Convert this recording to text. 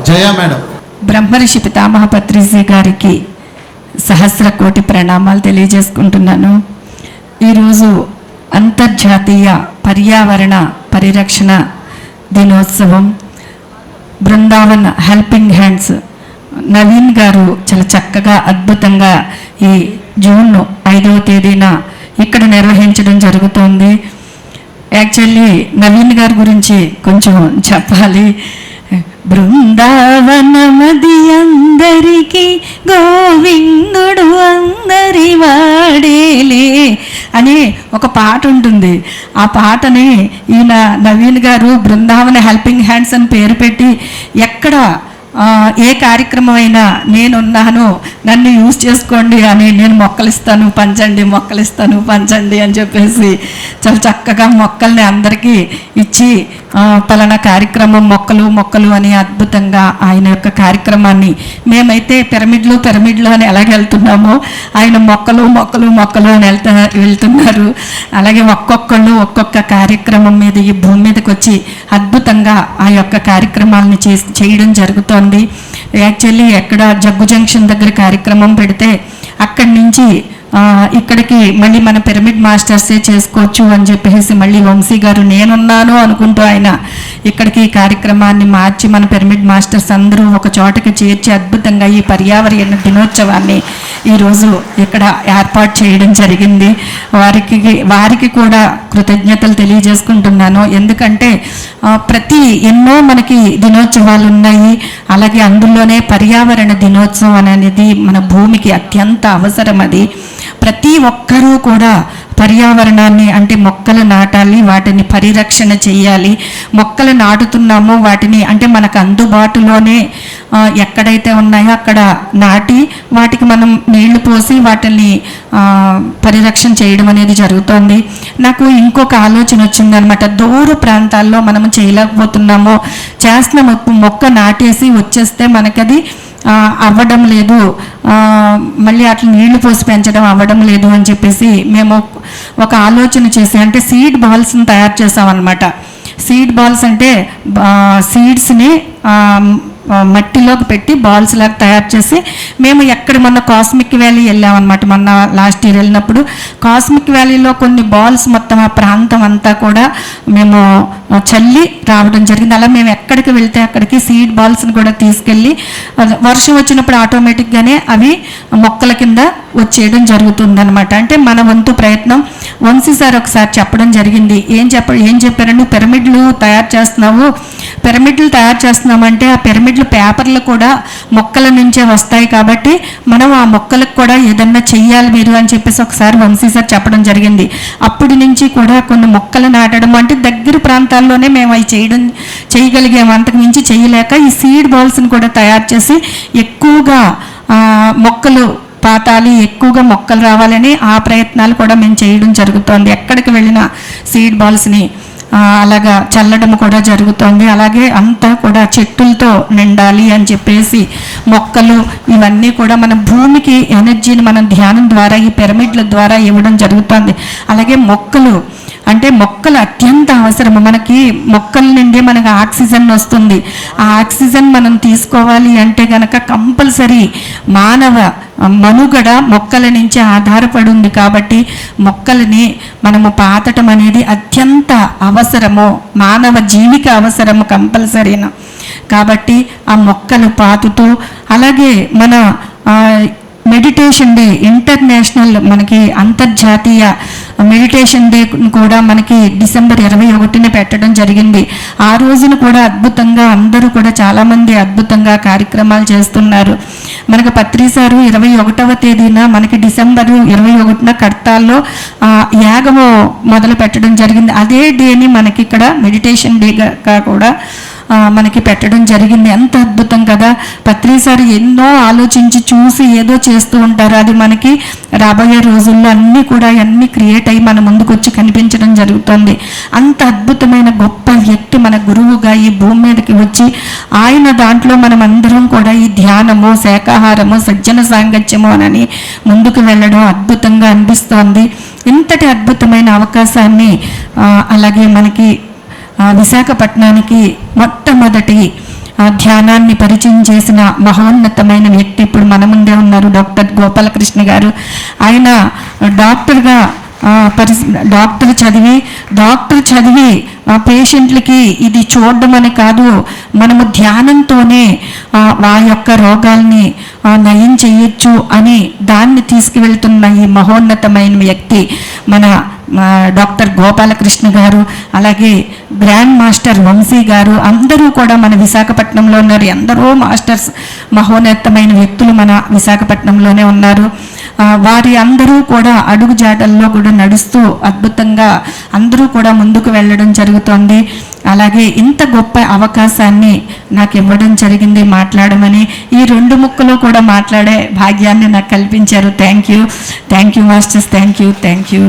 జయ madam. బ్రహ్మర్షి పితామహ పత్రిజీ గారికి సహస్ర కోటి ప్రణామాలు తెలియజేసుకుంటున్నాను. ఈరోజు అంతర్జాతీయ పర్యావరణ పరిరక్షణ దినోత్సవం. బృందావన్ హెల్పింగ్ హ్యాండ్స్ నవీన్ గారు చాలా చక్కగా అద్భుతంగా ఈ జూన్ 5వ తేదీన ఇక్కడ నిర్వహించడం జరుగుతుంది. యాక్చువల్లీ నవీన్ గారి గురించి కొంచెం చెప్పాలి. బృందావనమది అందరికీ గోవిందుడు అందరి వాడేలే అని ఒక పాట ఉంటుంది. ఆ పాటని ఈయన నవీన్ గారు బృందావన హెల్పింగ్ హ్యాండ్స్ అని పేరు పెట్టి ఎక్కడ ఏ కార్యక్రమం అయినా నేనున్నాను, నన్ను యూజ్ చేసుకోండి అని, నేను మొక్కలిస్తాను పంచండి, మొక్కలిస్తాను పంచండి అని చెప్పేసి చాలా చక్కగా మొక్కల్ని అందరికీ ఇచ్చి పలానా కార్యక్రమం మొక్కలు అని అద్భుతంగా ఆయన యొక్క కార్యక్రమాన్ని మేమైతే పిరమిడ్లు అని ఎలాగెళ్తున్నామో ఆయన మొక్కలు అని వెళ్తున్నారు. అలాగే ఒక్కొక్క కార్యక్రమం మీద ఈ భూమి మీదకి వచ్చి అద్భుతంగా ఆ యొక్క కార్యక్రమాలని చేయడం జరుగుతోంది. యాక్చువల్లీ ఎక్కడ జగ్గు జంక్షన్ దగ్గర కార్యక్రమం పెడితే అక్కడి నుంచి ఇక్కడికి మళ్ళీ మన పిరమిడ్ మాస్టర్సే చేసుకోవచ్చు అని చెప్పేసి మళ్ళీ వంశీ గారు నేనున్నాను అనుకుంటూ ఆయన ఇక్కడికి ఈ కార్యక్రమాన్ని మార్చి మన పిరమిడ్ మాస్టర్స్ అందరూ ఒక చోటకి చేర్చి అద్భుతంగా ఈ పర్యావరణ దినోత్సవాన్ని ఈరోజు ఇక్కడ ఏర్పాటు చేయడం జరిగింది. వారికి కూడా కృతజ్ఞతలు తెలియజేసుకుంటున్నాను. ఎందుకంటే ఎన్నో మనకి దినోత్సవాలు ఉన్నాయి. అలాగే అందులోనే పర్యావరణ దినోత్సవం అనేది మన భూమికి అత్యంత అవసరం. అది ప్రతి ఒక్కరూ కూడా పర్యావరణాన్ని అంటే మొక్కలు నాటాలి, వాటిని పరిరక్షణ చేయాలి. మొక్కలు నాటుతున్నామో వాటిని అంటే మనకు అందుబాటులోనే ఎక్కడైతే ఉన్నాయో అక్కడ నాటి వాటికి మనం నీళ్లు పోసి వాటిని పరిరక్షణ చేయడం అనేది జరుగుతోంది. నాకు ఇంకొక ఆలోచన వచ్చిందనమాట. దూర ప్రాంతాల్లో మనం చేయలేకపోతున్నామో చేస్తున్న మొక్క నాటేసి వచ్చేస్తే మనకది అవ్వడం లేదు, మళ్ళీ అట్లా నీళ్లు పోసి పెంచడం అవ్వడం లేదు అని చెప్పేసి మేము ఒక ఆలోచన చేసి అంటే సీడ్ బాల్స్ని తయారు చేసామన్నమాట. సీడ్ బాల్స్ అంటే సీడ్స్ని మట్టిలోకి పెట్టి బాల్స్ లాగా తయారు చేసి మేము మొన్న కాస్మిక్ వ్యాలీ వెళ్ళామన్నమాట. మొన్న లాస్ట్ ఇయర్ వెళ్ళినప్పుడు కాస్మిక్ వ్యాలీలో కొన్ని బాల్స్ మొత్తం ఆ ప్రాంతం అంతా కూడా మేము చల్లి రావడం జరిగింది. అలా మేము ఎక్కడికి వెళ్తే అక్కడికి సీడ్ బాల్స్ని కూడా తీసుకెళ్ళి వర్షం వచ్చినప్పుడు ఆటోమేటిక్గానే అవి మొక్కల కింద వచ్చేయడం జరుగుతుందన్నమాట. అంటే మన వంతు ప్రయత్నం. వంశీ సార్ ఒకసారి చెప్పడం జరిగింది. ఏం చెప్పారంటే పిరమిడ్లు తయారు చేస్తున్నామంటే ఆ పిరమిడ్లు పేపర్లు కూడా మొక్కల నుంచే వస్తాయి కాబట్టి మనం ఆ మొక్కలకు కూడా ఏదన్నా చెయ్యాలి మీరు అని చెప్పేసి ఒకసారి వంశీ సార్ చెప్పడం జరిగింది. అప్పటి నుంచి కూడా కొన్ని మొక్కలు నాటడం అంటే దగ్గర ప్రాంతాల్లోనే మేము అవి చేయగలిగాము. అంతకు మించి చేయలేక ఈ సీడ్ బాల్స్ని కూడా తయారు చేసి ఎక్కువగా మొక్కలు పాతాలి, ఎక్కువగా మొక్కలు రావాలని ఆ ప్రయత్నాలు కూడా మేము చేయడం జరుగుతోంది. ఎక్కడికి వెళ్ళినా సీడ్ బాల్స్ని అలాగా చల్లడం కూడా జరుగుతోంది. అలాగే అంతా కూడా చెట్టులతో నిండాలి అని చెప్పేసి మొక్కలు ఇవన్నీ కూడా మన భూమికి ఎనర్జీని మనం ధ్యానం ద్వారా ఈ పిరమిడ్ల ద్వారా ఇవ్వడం జరుగుతోంది. అలాగే మొక్కలు అత్యంత అవసరం. మనకి మొక్కల నుండి మనకు ఆక్సిజన్ వస్తుంది. ఆ ఆక్సిజన్ మనం తీసుకోవాలి అంటే కనుక కంపల్సరీ మానవ మనుగడ మొక్కల నుంచి ఆధారపడి ఉంది. కాబట్టి మొక్కలని మనము పాతటం అనేది అత్యంత అవసరము, మానవ జీవికి అవసరము కంపల్సరీనా. కాబట్టి ఆ మొక్కలు పాతుతూ అలాగే మన మెడిటేషన్ డే ఇంటర్నేషనల్ మనకి అంతర్జాతీయ మెడిటేషన్ డే కూడా మనకి డిసెంబర్ 21న పెట్టడం జరిగింది. ఆ రోజున కూడా అద్భుతంగా అందరూ కూడా చాలామంది అద్భుతంగా కార్యక్రమాలు చేస్తున్నారు. మనకు పత్రిసారు 21వ తేదీన మనకి డిసెంబర్ 21న కడతాల్లో యాగము మొదలు పెట్టడం జరిగింది. అదే డేని మనకి ఇక్కడ మెడిటేషన్ డేగా కూడా మనకి పెట్టడం జరిగింది. ఎంత అద్భుతం కదా. పత్రిసారి ఎన్నో ఆలోచించి చూసి ఏదో చేస్తూ ఉంటారు. అది మనకి రాబోయే రోజుల్లో అన్నీ క్రియేట్ అయ్యి మన ముందుకు వచ్చి కనిపించడం జరుగుతుంది. అంత అద్భుతమైన గొప్ప వ్యక్తి మన గురువుగా ఈ భూమి మీదకి వచ్చి ఆయన దాంట్లో మనం అందరం కూడా ఈ ధ్యానము, శాకాహారము, సజ్జన సాంగత్యము అని ముందుకు వెళ్ళడం అద్భుతంగా అనిపిస్తోంది. ఇంతటి అద్భుతమైన అవకాశాన్ని అలాగే మనకి విశాఖపట్నానికి మొట్టమొదటి ధ్యానాన్ని పరిచయం చేసిన మహోన్నతమైన వ్యక్తి ఇప్పుడు మన ముందే ఉన్నారు, డాక్టర్ గోపాలకృష్ణ గారు. ఆయన డాక్టర్గా డాక్టర్ చదివి పేషెంట్లకి ఇది చూడడం అని కాదు, మనము ధ్యానంతోనే ఆ యొక్క రోగాల్ని నయం చేయొచ్చు అని దాన్ని తీసుకువెళ్తున్న ఈ మహోన్నతమైన వ్యక్తి మన డాక్టర్ గోపాలకృష్ణ గారు. అలాగే గ్రాండ్ మాస్టర్ వంశీ గారు, అందరూ కూడా మన విశాఖపట్నంలో ఉన్నారు. ఎందరో మాస్టర్స్, మహోన్నతమైన వ్యక్తులు మన విశాఖపట్నంలోనే ఉన్నారు. వారి అందరూ కూడా అడుగుజాడల్లో కూడా నడుస్తూ అద్భుతంగా అందరూ కూడా ముందుకు వెళ్ళడం జరుగుతోంది. అలాగే ఇంత గొప్ప అవకాశాన్ని నాకు ఇవ్వడం జరిగింది మాట్లాడమని. ఈ 2 ముక్కలు కూడా మాట్లాడే భాగ్యాన్ని నాకు కల్పించారు. Thank you masters, thank you.